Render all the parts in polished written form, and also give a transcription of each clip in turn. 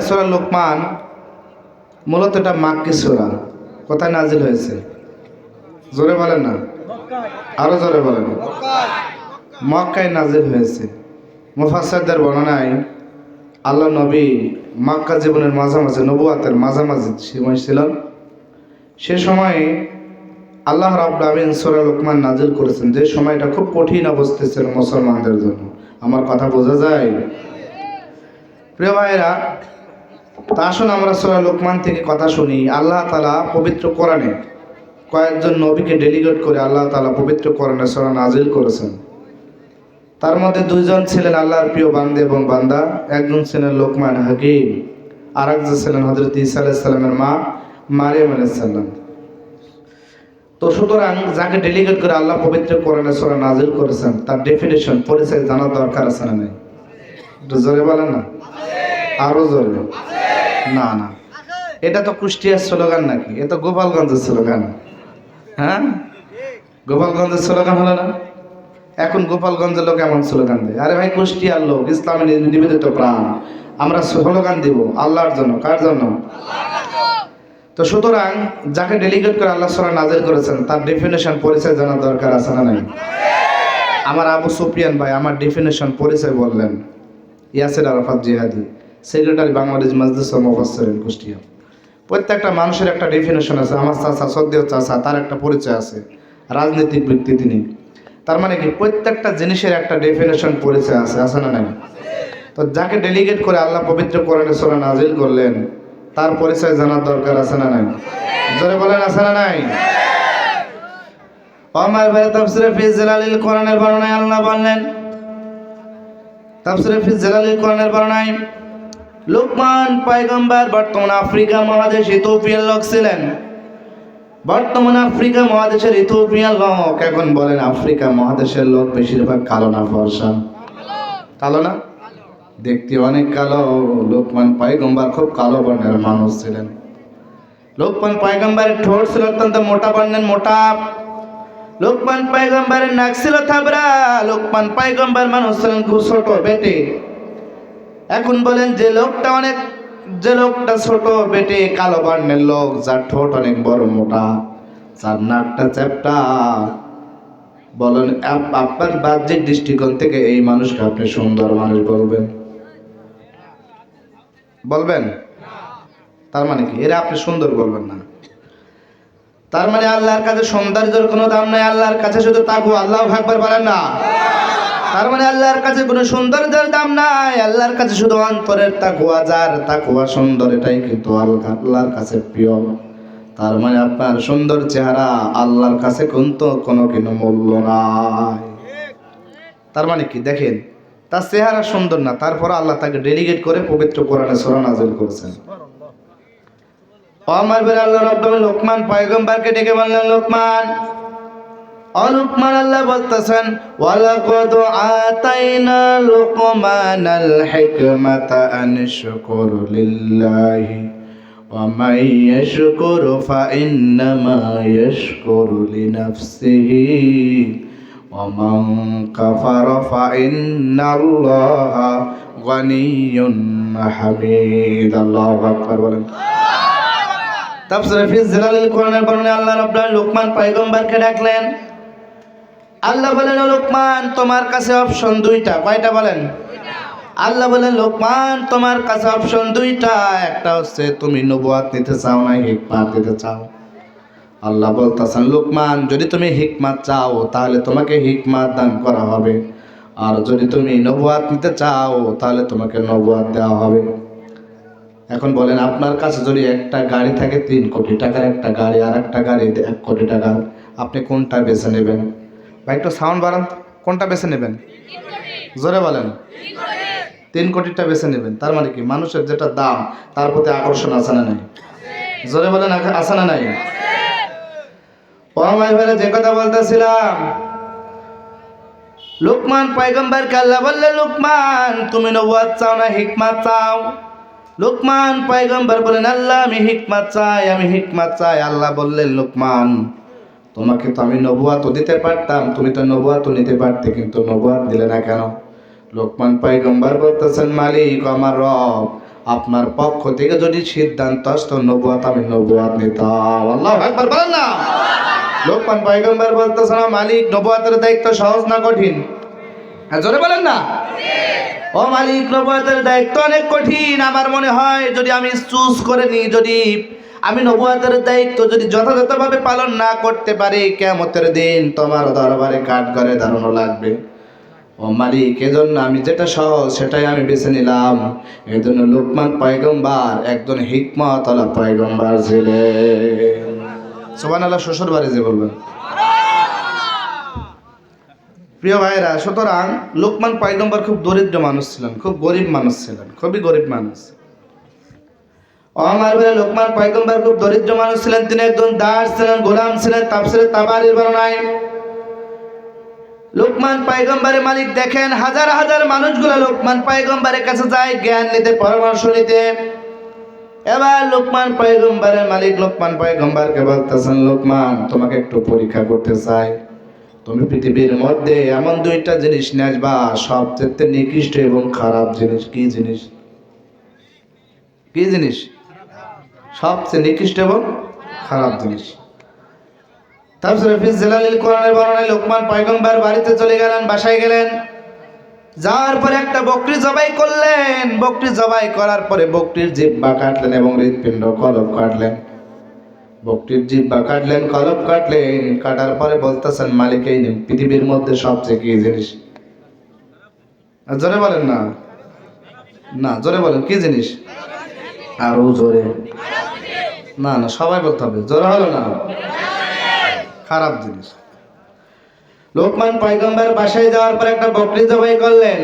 সূরা লোকমান মূলত এটা মাক্কি সূরা। কোথায় নাজিল হয়েছে? জোরে বলেন না, আরো জোরে বলেন। মক্কায় নাজিল হয়েছে। মুফাসসিরদের বর্ণনায় আল্লাহ নবী মক্কা জীবনের মাঝামাঝি, নবুয়াতের মাঝামাঝি সময় ছিল। সে সময়ে আল্লাহ রাব্বুল আমিন সূরা লোকমান নাজিল করেছেন, যে সময়টা খুব কঠিন অবস্থা ছিল মুসলমানদের জন্য। আমার কথা বোঝা যায়? প্রিয় ভাইরা, তা আসুন আমরা সূরা লোকমান থেকে কথা শুনি। আল্লাহ তাআলা পবিত্র কোরআনে কয়েকজন নবীকে ডেলিগেট করে আল্লাহ তাআলা পবিত্র কোরআনে সূরা নাজিল করেছেন। তার মধ্যে দুইজন ছিলেন আল্লাহর প্রিয় বান্দা এবং বান্দা। একজন ছিলেন লোকমান হাকিম, আর একজন ছিলেন হযরত ঈসা আলাইহিস সালামের মা মারিয়াম আলাইহিস সালাম। তো সুতরাং যাকে ডেলিগেট করে আল্লাহ পবিত্র কোরআনে সূরা নাজিল করেছেন, তার ডেফিনেশন, পরিচয় জানার দরকার আছে না নাই? একটু জোরে বলেন না, আরো জোরে। না না, এটা তো কুষ্টিয়ার স্লোগান নাকি? এটা গোপালগঞ্জের স্লোগান। হ্যাঁ, গোপালগঞ্জের স্লোগান হলো না? এখন গোপালগঞ্জের লোক এমন স্লোগান দেয়, আরে ভাই কুষ্টিয়ার লোক, ইসলামে নিবেদিত প্রাণ, আমরা স্লোগান দিব আল্লাহর জন্য। কার জন্য? তো সুতরাং যাকে ডেলিগেট করে আল্লাহ সূরা নাজিল করেছেন, তার ডেফিনেশন, পরিচয় জানার দরকার আছে না নাই? আমার আবু সুফিয়ান ভাই আমার ডেফিনেশন, পরিচয় বললেন। ইয়াসির আরাফাত জিহাদি, সেক্রেটারি বাংলাদেশ মাজলিস মুফাসসিরিন কুষ্টিয়া। প্রত্যেকটা মানুষের একটা ডেফিনেশন আছে। আমার চাচা, সদ্দেহ চাচা, তার একটা পরিচয় আছে, রাজনৈতিক ব্যক্তি তিনি। তার মানে কি, প্রত্যেকটা জিনিসের একটা ডেফিনেশন, পরিচয় আছে, আছে না নাই? তো যাকে ডেলিগেট করে আল্লাহ পবিত্র কোরআনে সূরা নাজিল করলেন, তার পরিচয় জানার দরকার আছে না নাই? জোরে বলেন, আছে না নাই? আমার ভাই তাফসীরে ফি জিলালিল কোরআনের বর্ণনায় আল্লাহ বললেন, তাফসীরে ফি জিলালিল কোরআনের বর্ণনায় লোকমান পয়গম্বর বর্তমান আফ্রিকা মহাদেশ ইথিওপিয়ার লোক ছিলেন। বর্তমান আফ্রিকা মহাদেশের ইথিওপিয়ার লোক। এখন বলেন, আফ্রিকা মহাদেশের লোক বেশিরভাগ কালো না ফর্সা? কালো না, দেখতে অনেক কালো। লোকমান পয়গম্বর খুব কালো বর্ণের মানুষ ছিলেন। লোকমান পয়গম্বরের ঠোঁট ছিল অত্যন্ত মোটা বর্ণের, মোটা। লোকমান পয়গম্বরের নাক ছিল থাবড়া। লোকমান পয়গম্বর মানুষ ছিলেন খুব ছোট, বেটে। এখন বলেন, যে লোকটা ছোট, বেটে, কালো বর্ণের লোক, যার ঠোঁট অনেক বড় মোটা, যার নাকটা চ্যাপ্টা, বলেন আপনার বাহ্যিক দৃষ্টিকোণ থেকে এই মানুষকে আপনি সুন্দর মানুষ বলবেন? বলবেন? তার মানে কি, এরা আপনি সুন্দর বলবেন না। তার মানে আল্লাহর কাছে সৌন্দর্যের কোনো দাম নাই, আল্লাহর কাছে শুধু তাকওয়া। আল্লাহু আকবার বলেন না? তার মানে আল্লাহর কাছে কোনো সৌন্দর্যের দাম নাই, আল্লাহর কাছে শুধু অন্তরের তাকওয়া। যার তাকওয়া সুন্দর, এটাই কিন্তু আল্লাহর কাছে প্রিয়। তার মানে আপনার সুন্দর চেহারা আল্লাহর কাছে কিন্তু কোনো মূল্য নাই। তার মানে কি, দেখেন, তার চেহারা সুন্দর না, তারপর আল্লাহ তাকে ডেলিগেট করে পবিত্র কোরআনে সূরা নাজিল করেছেন। আমার বের আল্লাহ রাব্বুল লোকমান পয়গম্বরকে ডেকে বললেন, লোকমান, লোকমান, আল্লাহ বলতেছেন, ওয়ালাকাদ আতাইনা লুকমানাল হিকমাতা আন শুকুর লিল্লাহি ওয়া মান ইয়াশকুর ফাইন্নামা ইয়াশকুরু লিনাফসিহি ওয়া মান কাফারা ফাইন্নাল্লাহা গানিয়্যুন হামিদ। আল্লাহু আকবার বলেন। তাফসীরে ফি জিলালিল কোরআনের বর্ণনায় আল্লাহ রাব্বুল লোকমান পয়গম্বরকে ডাকলেন। আল্লাহ বলেন, লোকমান, তোমার কাছে অপশন দুইটা। কয়টা বলেন? আল্লাহ বলেন, লোকমান, তোমার কাছে অপশন দুইটা। একটা হচ্ছে তুমি নবুয়ত নিতে চাও না হিকমত নিতে চাও। আল্লাহ বলতেছেন, লোকমান, যদি তুমি হিকমত চাও তাহলে তোমাকে হিকমত দান করা হবে, আর যদি তুমি নবুয়ত নিতে চাও তাহলে তোমাকে নবুয়ত দেওয়া হবে। এখন বলেন, আপনার কাছে যদি একটা গাড়ি থাকে 3 কোটি টাকার একটা গাড়ি, আর একটা গাড়ি 1 কোটি টাকার, আপনি কোনটা বেছে নেবেন? ভাই একটু সাউন্ড বাড়ান, কোনটা বেছে নেবেন? জোরে বলেন। 3 কোটিটা বেছে নেবেন। তার মানে কি, মানুষের যেটা দাম তার প্রতি আকর্ষণ আছে না নাই? জোরে বলেন, আছে না নাই? ভাই ভাই, যে কথা বলতেছিলাম, লোকমান পয়গম্বরকে আল্লাহ বললেন, লোকমান, তুমি নবুয়ত চাও না হিকমত চাও? লোকমান পয়গম্বর বলেন, আল্লাহ, আমি হিকমত চাই, আমি হিকমত চাই। আল্লাহ বললেন, লোকমান, তোমাকে তো আমি নবুয়ত দিতে পারতাম, তুমি তো নবুয়ত নিতে পারতে, কিন্তু নবুয়ত দিলে না কেন? লোকমান পয়গম্বর বলতেছেন, মালিক, আমার রব আপনার পক্ষ থেকে যদি সিদ্ধান্ত আসতো নবুয়াত, আমি নবুয়াত নিতাম। আল্লাহু আকবার বলেন না। লোকমান পয়গম্বর বলতেছেন, মালিক নবুয়াতের দায়িত্ব সহজ না কঠিন? জোরে বলেন না। ও মালিক, নবুয়াতের দায়িত্ব অনেক কঠিন। আমার মনে হয় যদি আমি চুজ করে নিই, যদি আমি নবুয়াতের দায়িত্ব যদি যথাযথভাবে পালন না করতে পারি, কিয়ামতের দিন তোমার দরবারে কাঠগড়ায় দাঁড়ানো লাগবে। ও মালিক, এজন্য আমি যেটা সহজ সেটাই আমি বেছে নিলাম। এজন্য লোকমান পয়গম্বর একজন হিকমতওয়ালা পয়গম্বর ছিলেন। সুবহানাল্লাহ। শ্বশুর বাড়ি যে বলবেন। প্রিয় ভাইরা, সুতরাং লোকমান পয়গম্বর খুব দরিদ্র মানুষ ছিলেন, খুব গরিব মানুষ ছিলেন, খুবই গরিব মানুষ। আমার ভাই, লোকমান পয়গম্বর খুব দরিদ্র মানুষ ছিলেন। তিনি একজন দাস ছিলেন, গোলাম ছিলেন। তাফসীরে তাবারীর বর্ণনায় লোকমান পয়গম্বরের মালিক দেখেন হাজার হাজার মানুষগুলো লোকমান পয়গম্বরের কাছে যায় জ্ঞান নিতে, পরামর্শ নিতে। এবার লোকমান পয়গম্বরের মালিক লোকমান পয়গম্বরকে বলতেছেন, লোকমান, তোমাকে একটু পরীক্ষা করতে চাই। তুমি পৃথিবীর মধ্যে এমন দুইটা জিনিস নিয়ে আসবা, সবচেয়ে নিকৃষ্ট এবং খারাপ জিনিস। কি জিনিস? কি জিনিস? সবচেয়ে নিকৃষ্ট এবং খারাপ জিনিস। তাফসীরে ফি জিলালিল কোরআনের বর্ণনায় লোকমান পয়গম্বর বাড়িতে চলে গেলেন, বাসায় গেলেন। যাওয়ার পরে একটা বকরি জবাই করলেন। বকরি জবাই করার পরে বকরির জিহ্বা কাটলেন এবং হৃৎপিণ্ড কলব কাটলেন। বকরির জিহ্বা কাটলেন, কলব কাটলেন। কাটার পরে বলতেছেন, মালিক, এই নিন পৃথিবীর মধ্যে সবচেয়ে কি জিনিস? জোরে বলেন না। না, জোরে বলেন, কি জিনিস? আরো জোরে। না না, সবাই বলতে হবে, জোরে হলো না। খারাপ জিনিস। লোকমান পয়গম্বর বাসায় যাওয়ার পর একটা বকরি জবাই করলেন।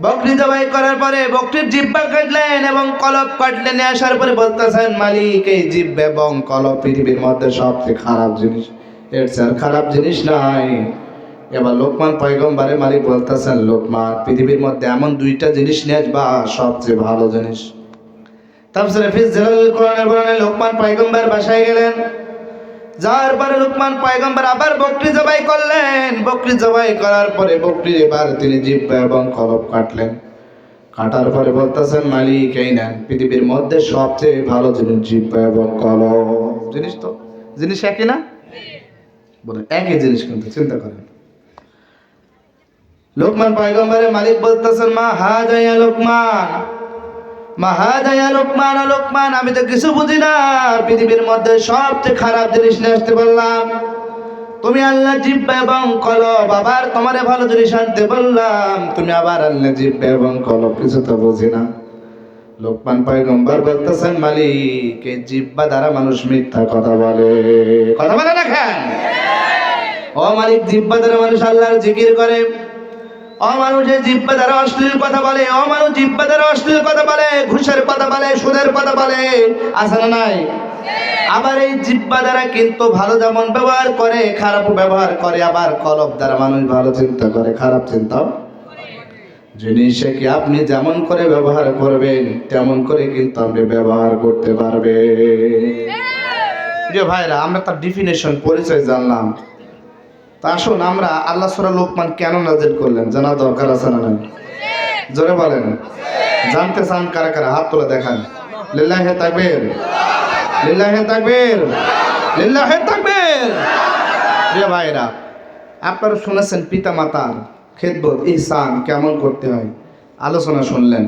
বকরি জবাই করার পরে বকরির জিহ্বা কাটলেন এবং কলব কাটলেন। আসার পরে বলতেছেন, মালিক, এই জিহ্বা এবং কলব পৃথিবীর মধ্যে সবচেয়ে খারাপ জিনিস, এর চেয়ে খারাপ জিনিস নাই। এবার লোকমান পয়গম্বরের মালিক বলতেছেন, লোকমান, পৃথিবীর মধ্যে এমন দুইটা জিনিস নিয়ে আসবা, সবচেয়ে ভালো জিনিস। তাফসীরে ফি জিলালিল কোরআনের বর্ণনায় লোকমান পয়গম্বর বাসায় গেলেন। যাওয়ার পরে লোকমান পয়গম্বর আবার বকরি জবাই করলেন। বকরি জবাই করার পরে বকরির এবার তিনি জিহ্বা এবং কলব কাটলেন। কাটার পরে বলতেছেন, মালিক, এই নেন পৃথিবীর মধ্যে সবচেয়ে ভালো জিনিস, জিহ্বা এবং কলব। জিনিস তো জিনিস একই না? বলেন, একই জিনিস, কিন্তু চিন্তা করেন। লোকমান পয়গম্বরের মালিক বলতেছেন, মা হাযা ইয়া লোকমান, মা হাযা ইয়া লোকমান। লোকমান, আমি তো কিছু বুঝি না, পৃথিবীর মধ্যে সবচেয়ে খারাপ জিনিস নিয়ে আসতে বললাম, তুমি আল্লাহ জিহ্বা এবং কলব, আবার তোমারে ভালো জিনিস আনতে বললাম, তুমি আবার আল্লাহ জিহ্বা এবং কলব, কিছু তো বুঝি না। লোকমান পয়গম্বর বলতেছেন, মালিক, এই জিহ্বা দ্বারা মানুষ মিথ্যা কথা বলে। কথা বলে না কেন? ও মালিক, জিহ্বা দ্বারা মানুষ আল্লাহর জিকির করে। অমানুষের জিহ্বা দ্বারা অশ্লীল কথা বলে। অমানুষ জিহ্বা দ্বারা অশ্লীল কথা বলে, ঘুষের কথা বলে, সুদের কথা বলে, আছে না নাই? আবার এই জিহ্বা দ্বারা কিন্তু ভালো যেমন ব্যবহার করে, খারাপ ব্যবহার করে। আবার কলব দ্বারা মানুষ ভালো চিন্তা করে, খারাপ চিন্তা জিনিসে কি আপনি যেমন করে ব্যবহার করবেন তেমন করে কিন্তু আপনি ব্যবহার করতে পারবে। প্রিয় ভাইরা, আমরা তার ডেফিনেশন, পরিচয় জানলাম। তা আসুন আমরা আল্লাহ সূরা লোকমান কেন নাযিল করলেন জানা দরকার আছে না নাই? জোরে বলেন। জানতে চান কারা কারা? হাত তুলে দেখান। লিল্লাহি তাকবীর, লিল্লাহি তাকবীর, লিল্লাহি তাকবীর। প্রিয় ভাইরা, আপনারা শুনেছেন পিতা মাতার খেদমত, ইহসান কেমন করতে হয়, আলোচনা শুনলেন।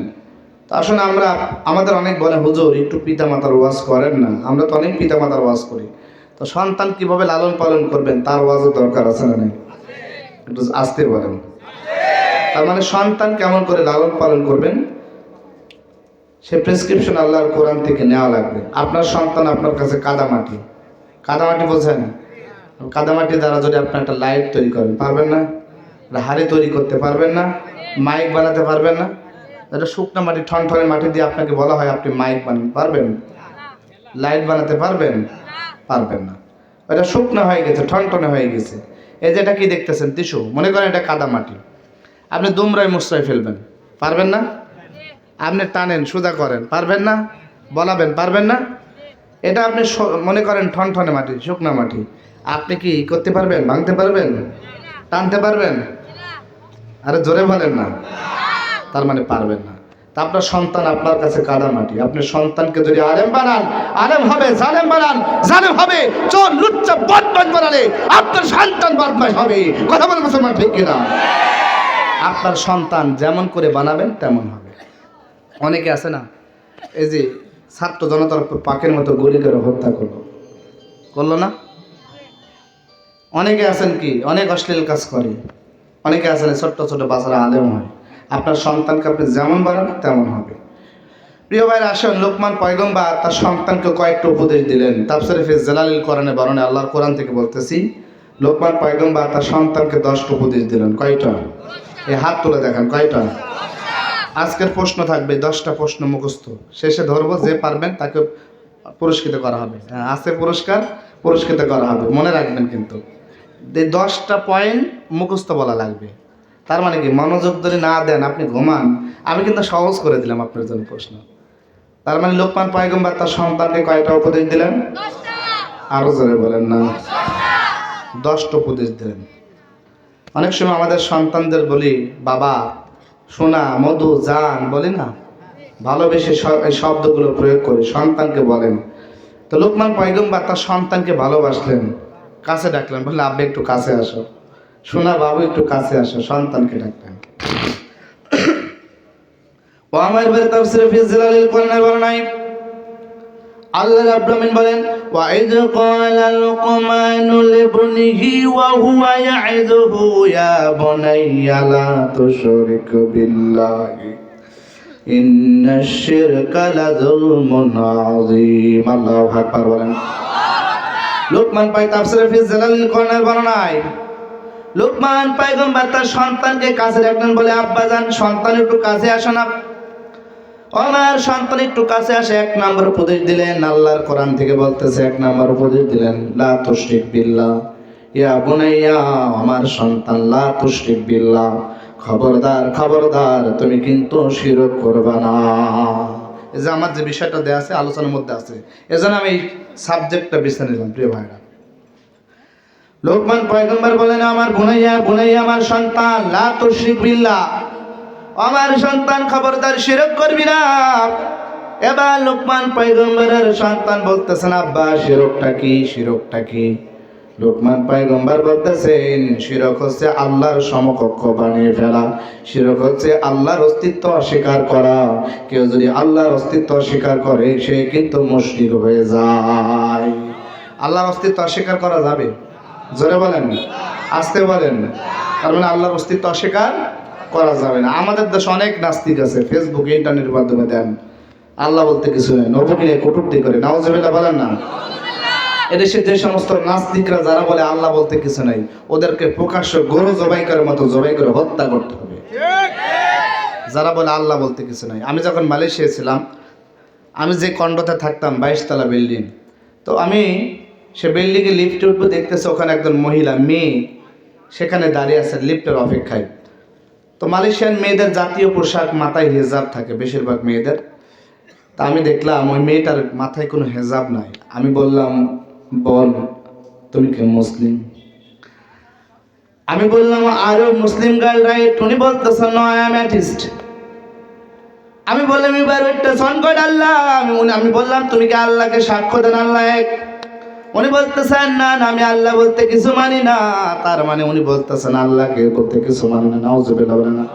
তা আসুন আমরা, আমাদের অনেক বলে, হুজুর একটু পিতা মাতার ওয়াজ করেন না। আমরা তো অনেক পিতা মাতার ওয়াজ করি, তো সন্তান কিভাবে লালন পালন করবেন তার ওয়াজের দরকার আছে না নাই? একটু আসতে বলেন। তার মানে সন্তান কেমন করে লালন পালন করবেন সে প্রেসক্রিপশন আল্লাহর কোরআন থেকে নেওয়া লাগবে। আপনার সন্তান আপনার কাছে কাদামাটি, কাদামাটি বোঝেন? কাদামাটি দ্বারা যদি আপনি একটা লাইট তৈরি করেন, পারবেন না? হাড়ি তৈরি করতে পারবেন না? মাইক বানাতে পারবেন না? এটা শুকনা মাটি, ঠনঠনে মাটি দিয়ে আপনাকে বলা হয় আপনি মাইক বানান, পারবেন? লাইট বানাতে পারবেন? পারবেন না। এটা শুকনো হয়ে গেছে, ঠনঠনে হয়ে গেছে। এই যে এটা কি দেখতেছেন, টিস্যু, মনে করেন এটা কাদা মাটি। আপনি দুমরায় মুসরায় ফেলবেন, পারবেন না? আপনি টানেন, সোজা করেন, পারবেন না? বলাবেন, পারবেন না? এটা আপনি মনে করেন ঠনঠনে মাটি, শুকনা মাটি, আপনি কি করতে পারবেন? ভাঙতে পারবেন? টানতে পারবেন? আরে জোরে বলেন না। তার মানে পারবেন না। তা আপনার সন্তান আপনার কাছে কাদামাটি। আপনি সন্তানকে যদি আলেম বানান, আলেম হবে, জালেম বানান, জালেম হবে, চোর লুচ্চা বদমাশ বানালে আপনার সন্তান বদমাশ হবে। কথা বলে মুসলমান ঠিক কিনা? আপনার সন্তান যেমন করে বানাবেন তেমন হবে। অনেকে আছে না, এই যে ছাত্র জনতার পাখির মতো গুলি করে হত্যা করলো না? অনেকে আছেন কি অনেক অশ্লীল কাজ করে, অনেকে আছেন ছোট্ট ছোট বাচ্চারা আলেম হয়। আপনার সন্তানকে আপনি যেমন বানাবেন তেমন হবে। প্রিয় ভাইরা আসেন, লোকমান পয়গম্বর তার সন্তানকে কয়েকটা উপদেশ দিলেন। তাফসীরে ফি জালালিল কোরআনে বর্ণনা, আল্লাহর কোরআন থেকে বলতেছি, লোকমান পয়গম্বর তার সন্তানকে 10টা উপদেশ দিলেন। কয়টা? এই হাত তুলে দেখেন কয়টা। আজকের প্রশ্ন থাকবে 10টা প্রশ্ন মুখস্থ, শেষে ধরবো, যে পারবেন তাকে পুরস্কৃত করা হবে। হ্যাঁ, আছে পুরস্কৃত করা হবে, মনে রাখবেন। কিন্তু এই 10টা পয়েন্ট মুখস্থ বলা লাগবে। তার মানে কি, মনোযোগ ধরে না দেন, আপনি ঘুমান। আমি কিন্তু সহজ করে দিলাম আপনার জন্য প্রশ্ন। তার মানে লোকমান পয়গম্বর তার সন্তানকে কয়টা উপদেশ দিলেন? আরো জোরে বলেন না। 10টা উপদেশ দিলেন। অনেক সময় আমাদের সন্তানদের বলি, বাবা, সোনা, মধু, জান বলি না, ভালোবেসে এই শব্দগুলো প্রয়োগ করি, সন্তানকে বলেন। তো লোকমান পয়গম্বর তার সন্তানকে ভালোবাসলেন, কাছে ডাকলেন, বললেন, আব্বা একটু কাছে আসো, সোনা বাবু একটু কাছে আসো, সন্তানকে ডাকলেন। ও আমার ভাই, তাফসীরে ফি জালালিল কোরআনে বর্ণনায় আল্লাহ রাব্বুল আলামিন বলেন, ওয়া ইয ক্বালা লুকমানু লিবনিহি ওয়া হুয়া ইয়াইযুহু ইয়া বুনাইয়া লা তুশরিক বিল্লাহি ইন্নাশ শিরকা লাযুলমুন আযীম। আল্লাহু আকবার বলেন। লোকমান পাই তাফসীরে ফি জালালিল কোরআনের বর্ণনায় লোকমান পয়গম্বর তার সন্তানকে কাছে রাখলেন, বলে, আব্বা জান, সন্তান একটু কাছে আসো না। আমার সন্তান একটু কাছে আসে। 1 নম্বর উপদেশ দিলেন, আল্লাহর কোরআন থেকে বলতেছে, 1 নম্বর উপদেশ দিলেন, লা তুশরিক বিল্লাহ ইয়া বুনাইয়া, আমার সন্তান, লা তুশরিক বিল্লাহ, খবরদার তুমি কিন্তু শিরক করবে না। এই যে আমার যে বিষয়টা দেয়া আছে, আলোচনার মধ্যে আছে, এজন্য আমি এই সাবজেক্টটা বেছে নিলাম। প্রিয় ভাইরা, লোকমান পয়গম্বর বলেন, আমার বুনাইয়া, আমার সন্তান, লা তুশরিক বিল্লাহ, আমার সন্তান, খবরদার শিরক করবি না। এবার লোকমান পয়গম্বরের সন্তান বলতেছেন, আব্বা, শিরকটা কি? লোকমান পয়গম্বর বলতেছেন, শিরক হচ্ছে আল্লাহর সমকক্ষ বানিয়ে ফেলা, শিরক হচ্ছে আল্লাহর অস্তিত্ব অস্বীকার করা। কেউ যদি আল্লাহর অস্তিত্ব অস্বীকার করে, সে কিন্তু মুশরিক হয়ে যায়। আল্লাহর অস্তিত্ব অস্বীকার করা যাবে? জোরে বলেন, আস্তে বলেন। তার মানে আল্লাহর অস্তিত্ব অস্বীকার করা যাবে না। আমাদের দেশে অনেক নাস্তিক আছে, ফেসবুকে, ইন্টারনেটের মাধ্যমে দেন আল্লাহ বলতে কিছু নেই, নবীকে নিয়ে কটূক্তি করে, নাউজুবিল্লাহ বলেন না। এদেশে যে সমস্ত নাস্তিকরা যারা বলে আল্লাহ বলতে কিছু নাই, ওদেরকে প্রকাশ্য গরু জবাই করার মতো জবাই করে হত্যা করতে হবে। যারা বলে আল্লাহ বলতে কিছু নাই। আমি যখন মালয়েশিয়া ছিলাম, আমি যে কন্ডোতে থাকতাম, 22 তলা বিল্ডিং, তো আমি সে বিল্ডিংয়ে লিফটে উঠবো, দেখতেছে ওখানে একজন মহিলা মেয়ে সেখানে দাঁড়িয়ে আছে লিফটের অপেক্ষায়। তো মালয়েশিয়ান মেয়েদের জাতীয় পোশাক, মাথায় হেজাব থাকে বেশিরভাগ মেয়েদের। তা আমি দেখলাম ওই মেয়েটার মাথায় কোনো হেজাব নাই। আমি বললাম, বল, তুমি কি মুসলিম? আমি বললাম, আরো মুসলিম গার্ল রাইট? উনি বলতেছে, নো, আই এম অ্যাথিস্ট। আমি বললাম, এবার ওইটা সন গড আল্লাহ। আমি বললাম, তুমি কি আল্লাহকে সাক্ষ্য দেন আল্লাহ এক? উনি বলতেছেন, না, আমি আল্লাহ বলতে কিছু মানি না। তার মানে উনি বলতেছেন আল্লাহকে বলতে কিছু মানি না। নাউজুবিল্লাহ বলেন না।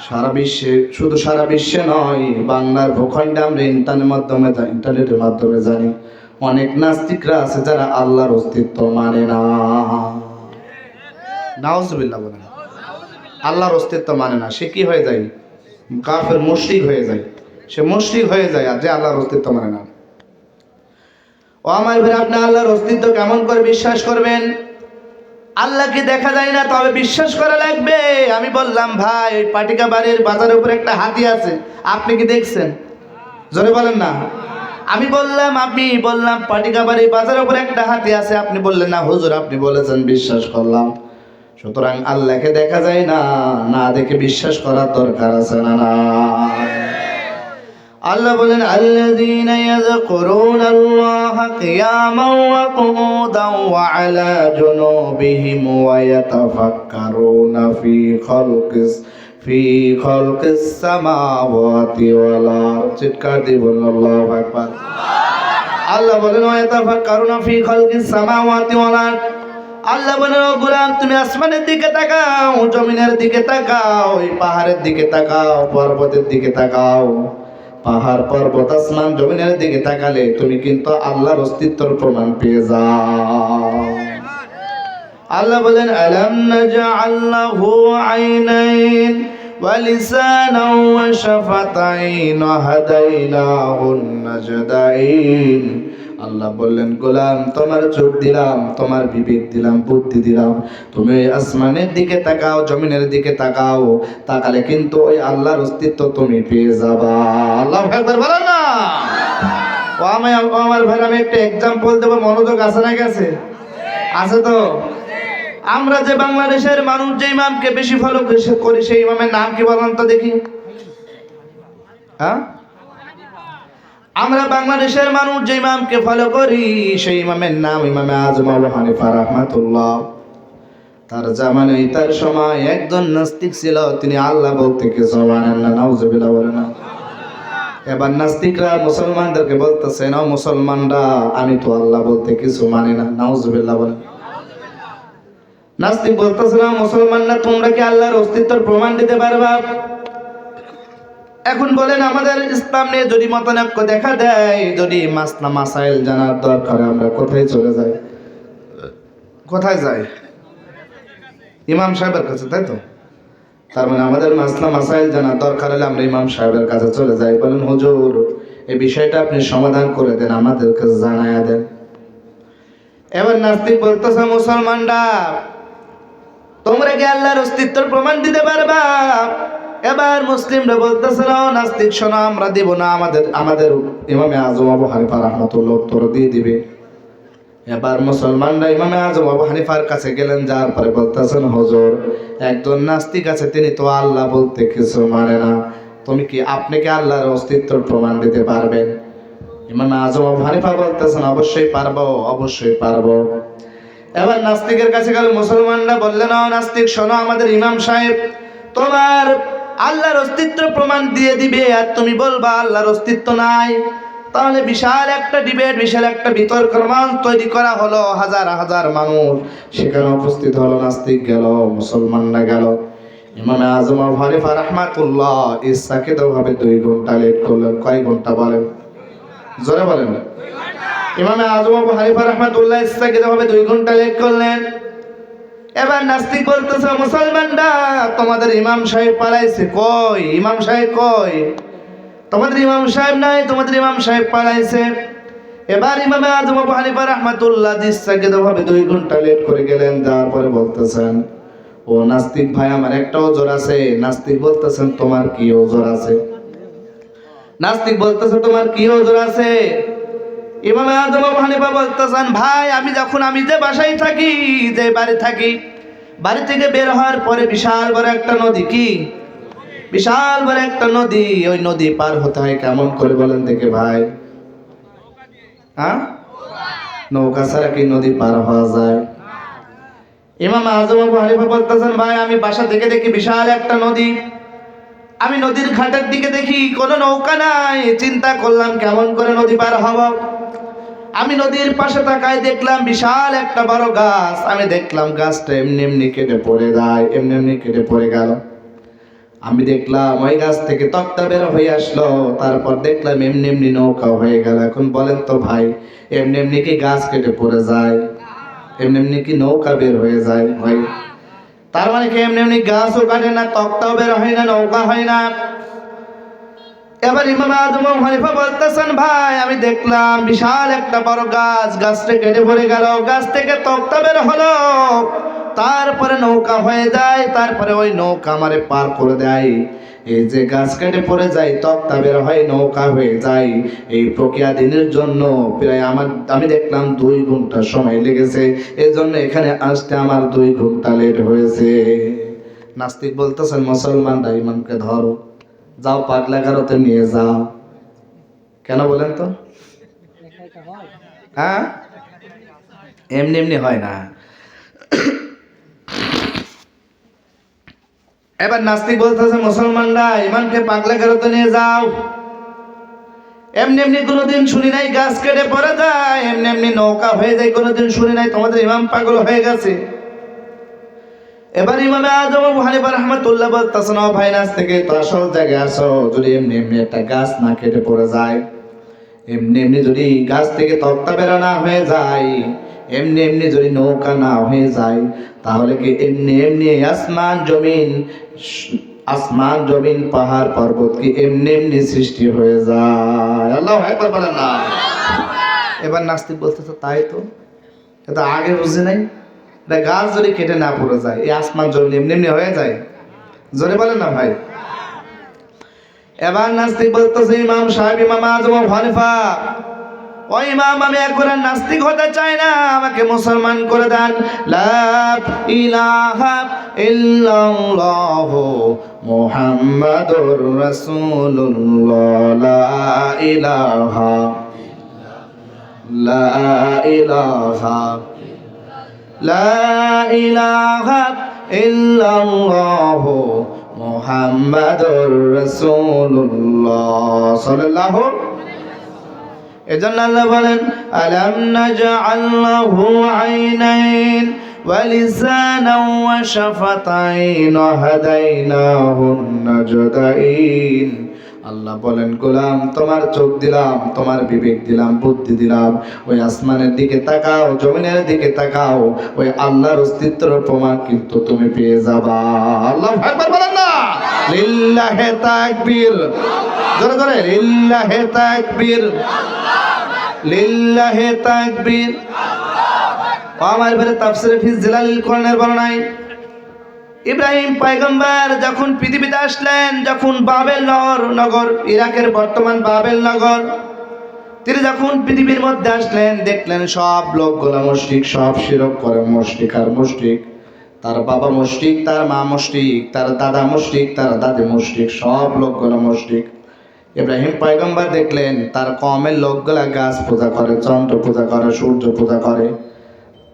সারা বিশ্বে, শুধু সারা বিশ্বে নয়, বাংলার ভূখণ্ডে আমরা ইন্টারনেটের মাধ্যমে জানি অনেক নাস্তিকরা আছে যারা আল্লাহর অস্তিত্ব মানে না। নাউজুবিল্লাহ বলেন। আল্লাহর অস্তিত্ব মানে না, সে কি হয়ে যায়? কাফের, মুশরিক হয়ে যায়। সে মুশরিক হয়ে যায় আর যে আল্লাহর অস্তিত্ব মানে না। ও আমার ভাই, আপনি আল্লাহর অস্তিত্ব কেমন করে বিশ্বাস করবেন? আল্লাহকে দেখা যায় না, তবে বিশ্বাস করা লাগবে। আমি বললাম, ভাই, ওই পাটিকা বাড়ির বাজারের উপরে একটা হাতি আছে, আপনি কি দেখছেন? জোরে বলেন না। আমি বললাম পাটিকা বাড়ির বাজারের উপরে একটা হাতি আছে, আপনি বললেন না হুজুর, আপনি বলেছেন, বিশ্বাস করলাম। সুতরাং আল্লাহকে দেখা যায় না, না দেখে বিশ্বাস করার দরকার আছে না? না। আল্লাহ বলেন, আল্লাযীনা ইয়াযকুরুনাল্লাহা কিয়ামান ওয়া কুউদান ওয়া আলা জুনুবিহিম ওয়া ইয়াতাফাক্কারুনা ফি খালকিস ফি খালকিস সামাওয়াতি ওয়াল আরদ। চিৎকার দিয়ে বলুন আল্লাহু আকবার। আল্লাহ বলেন ওয়া ইয়াতাফাক্কারুনা ফি খালকিস সামাওয়াতি ওয়াল আরদ। আল্লাহ বলেন ও গোলাম তুমি আসমানের দিকে তাকাও, জমিনের দিকে তাকাও, এই পাহাড়ের দিকে তাকাও, পর্বতের দিকে তাকাও। পাহাড় পর্বত আসমান জমিনের দিকে তাকালে তুমি কিন্তু আল্লাহর অস্তিত্বের প্রমাণ পেয়ে যাও। আল্লাহ বলেন আলাম নাজআল লাহু আইনাইন ওয়া লিসানান ওয়া শাফাতাইন ওয়া হাদাইনাহুন নাজদাইন। আল্লাহ বললেন গোলাম তোমার চোখ দিলাম, তোমার বিবেক দিলাম, বুদ্ধি দিলাম, তুমি আসমানের দিকে তাকাও, জমিনের দিকে তাকাও, তাকালে কিন্তু ওই আল্লাহর অস্তিত্ব তুমি পেয়ে যাবা। আল্লাহু আকবার বলো না। ও আমার ভাই আমি একটা এক্সাম্পল দেব, মনোযোগ আছে না গেছে? আছে তো? আমরা যে বাংলাদেশের মানুষ যে ইমামকে বেশি ফলো করি সেই ইমামের নাম কি বলেন তো দেখি? হ্যাঁ, আমরা বাংলাদেশের মানুষ যে ইমামকে ফলো করি সেই ইমামের নাম ইমামে আজম আবু হানিফা রাহমাতুল্লাহ। তার জামানায় তার সময় একজন নাস্তিক ছিল, তিনি আল্লাহ বলতে কিছু মানেন না, নাউজুবিল্লাহ বলেন না। এবার নাস্তিকরা মুসলমানদেরকে বলতেছে না মুসলমানরা আমি তো আল্লাহ বলতে কিছু মানি না, নাউজুবিল্লাহ বলেন। নাস্তিক বলতেছে না মুসলমানরা তোমরা কি আল্লাহর অস্তিত্বের প্রমাণ দিতে পারবা? এখন বলেন আমাদের ইসলাম নিয়ে যদি মতানৈক্য দেখা দেয়, যদি মাসলা মাসাইল জানার দরকার আমরা কোথায় চলে যাই? কোথায় যাই? ইমাম সাহেবের কাছে, তাই তো? তার মানে আমাদের মাসলা মাসাইল জানার দরকার হলে আমরা ইমাম সাহেবের কাছে চলে যাই, বলেন হুজুর এই বিষয়টা আপনি সমাধান করে দেন, আমাদেরকে জানায়া দেন। এবার নাস্তিক বলতেছে মুসলমানরা তোমরা কি আল্লাহর অস্তিত্বের প্রমাণ দিতে পারবা? এবার মুসলিমরা বলতেছে না নাস্তিক শোনো আমরা দিব না, আমাদের ইমামে আজম আবু হানিফা রাহমাতুল্লাহ উত্তর দিয়ে দিবে। এবার মুসলমানরা ইমামে আজম আবু হানিফার কাছে গেলেন, যার পরে বলতেছেন হুজুর একজন নাস্তিক আছে তিনি তো আল্লাহ বলতে কিছু মানে না, আপনি কি আল্লাহর অস্তিত্বের প্রমাণ দিতে পারবেন? ইমামে আজম আবু হানিফা বলতেছেন অবশ্যই পারবো, অবশ্যই পারবো। এবার নাস্তিকের কাছে গেল, মুসলমানরা বললেন ও নাস্তিক শোনো আমাদের ইমাম সাহেব তোমার আল্লাহর অস্তিত্ব প্রমাণ দিয়ে দিবে আর তুমি বলবা আল্লাহর অস্তিত্ব নাই। তাহলে বিশাল একটা ডিবেট, বিশাল একটা বিতর্কের মঞ্চ তৈরি করা হলো, হাজার হাজার মানুষ সেখানে উপস্থিত হলো। নাস্তিক গেল, মুসলমানরা গেল। ইমামে আজম আবু হানিফা রাহমাতুল্লাহ ইচ্ছাকৃতভাবে 2 ঘন্টা লেট করলেন। কয় ঘন্টা বলেন? জোরে বলেন। ইমামে আজম আবু হানিফা রাহমাতুল্লাহ ইচ্ছাকৃতভাবে 2 ঘন্টা লেট করলেন। এবার নাস্তিক বলতেছে মুসলমানরা তোমাদের ইমাম সাহেব পালাইছে, কই ইমাম সাহেব কই? তোমাদের ইমাম সাহেব নাই, তোমাদের ইমাম সাহেব পালাইছে। এবার ইমামে আজম আবু হানিফা রাহমাতুল্লাহ ইচ্ছাকৃতভাবে 2 ঘন্টা লেট করে গেলেন। তারপরে বলতেছেন ও নাস্তিক ভাই আমার একটা ওজর আছে। নাস্তিক বলতেছেন তোমার কি ওজর আছে? নাস্তিক বলতেছে তোমার কি ওজর আছে? ইমামে আজম আবু হানিফা বলতেছেন ভাই আমি যে বাসায় থাকি, যে বাড়ি থাকি, বাড়ি থেকে বের হওয়ার পরে বিশাল বড় একটা নদী, কি বিশাল বড় একটা নদী, ওই নদী পার হতে হয় কেমন করে বলেন দেখে ভাই? হ্যাঁ, নৌকা ছাড়া কি নদী পার হওয়া যায়? ইমাম আজম আবু হানিফা বলতেছেন ভাই আমি বাসা থেকে দেখি বিশাল একটা নদী, আমি নদীর ঘাটের দিকে দেখি কোনো নৌকা নাই, চিন্তা করলাম কেমন করে নদী পার হব। আমি নদীর পাশে তাকায় দেখলাম বিশাল একটা বড় গাছ, আমি দেখলাম গাছটা এমনি এমনি কেটে পড়ে যায়, এমনি এমনি কেটে পড়ে গেল। আমি দেখলাম ওই গাছ থেকে তক্তা বের হয়ে আসলো, তারপর দেখলাম এমনি এমনি নৌকা হয়ে গেল। এখন বলেন তো ভাই এমনি এমনি কি গাছ কেটে পড়ে যায়? এমনি এমনি কি নৌকা বের হয়ে যায়? ভাই তার মানে কি এমনি এমনি গাছও কাটে না, তক্তাও বের হয় না, নৌকা হয় না। এবার ইমাম আজম আবু হানিফা বলতেছেন ভাই আমি দেখলাম বিশাল একটা বড় গাছ, গাছটা কেটে পড়ে গেল, গাছ থেকে তক্তা বের হলো, তারপরে নৌকা হয়ে যায়, তারপরে ওই নৌকা আমারে পার করে দেয়। এই যে গাছ কেটে পড়ে যায়, তক্তা বের হয়, নৌকা হয়ে যায়, এই প্রক্রিয়া দিনের জন্য প্রায় আমি দেখলাম 2 ঘন্টা সময় লেগেছে, এই জন্য এখানে আসতে আমার 2 ঘন্টা লেট হয়েছে। নাস্তিক বলতেছেন মুসলমানরা ইমামকে ধরো, যাও পাগলাগারোতে নিয়ে যাও। কেন বলেন তো? হ্যাঁ, এমনি এমনি হয় না। এবার নাস্তিক বলতেছে, মুসলমানরা ইমানকে পাগলা গারদে নিয়ে যাও। এমনি এমনি কোনোদিন শুনি নাই গাছ কেটে পড়ে যায়, এমনি এমনি নৌকা হয়ে যায়, কোনোদিন শুনি নাই তোমাদের ইমাম পাগল হয়ে গেছে। এবার ইমামে আযম আবু হানিফা রাহমাতুল্লাহ বলতেছেন, ও ভাই নাস্তিক, তো আসল জায়গায় আসো, যদি এমনি এমনি একটা গাছ না কেটে পড়ে যায়, এমনি এমনি যদি গাছ থেকে তক্তা বের না হয়ে যায়, এমনি এমনি যদি নৌকা না হয়ে যায়, তাহলে কি এমনি এমনি আসমান জমিন পাহাড় পর্বত কি এমনি এমনি সৃষ্টি হয়ে যায়? আল্লাহু আকবার বলেন না। এবার নাস্তিক বলতেছে, তাই তো, এটা আগে বুঝি নাই, এটা গাছ যদি কেটে না পড়ে যায়, এই আসমান জমিন এমনি এমনি হয়ে যায়? জোরে বলেন না ভাই। এবার নাস্তিক বলতেছে, ইমাম সাহেব, ইমাম আযম আবু হানিফা, ও ইমাম, আমি এখন আর নাস্তিক হতে চাই না, আমাকে মুসলমান করে দেন। লা ইলাহা ইল্লাল্লাহু মুহাম্মাদুর রাসূলুল্লাহ, লা ইলাহা লা ইলাহা লা ইলাহা ইল্লাল্লাহু মুহাম্মাদুর রাসূলুল্লাহ সাল্লাল্লাহু। এজন্য আল্লাহ বলেন, আলাম নাজআল লাহু আইনাইন ওয়া লিসানান ওয়া শাফাতাইন ওয়া হাদাইনাহুন নাজদাইন। আল্লাহ বলেন, গোলাম, তোমার চোখ দিলাম, তোমার বিবেক দিলাম, বুদ্ধি দিলাম, ওই আসমানের দিকে তাকাও, জমিনের দিকে তাকাও, ওই আল্লাহর অস্তিত্বের প্রমাণ কিন্তু তুমি পেয়ে যাবা। আল্লাহু আকবার বলেন না। লিল্লাহি তাকবীর, জোরে জোরে, লিল্লাহি তাকবীর, লিল্লাহি তাকবীর। আমার এবারে তাফসীরে ফি জিলালিল কোরআনের বর্ণনায় ইব্রাহিম পয়গম্বর যখন পৃথিবীতে আসলেন, যখন বাবেল নগর, ইরাকের বর্তমান বাবেল নগর, তিনি যখন পৃথিবীর মধ্যে আসলেন, দেখলেন সব লোকগুলো মুশরিক, সব শিরক করে, মুশরিক আর মুশরিক। তার বাবা মুশরিক, তার মা মুশরিক, তার দাদা মুশরিক, তার দাদি মুশরিক, সব লোকগুলো মুশরিক। ইব্রাহিম পয়গম্বর দেখলেন তার কওমের লোকগুলা গাছ পূজা করে, চন্দ্র পূজা করে, সূর্য পূজা করে,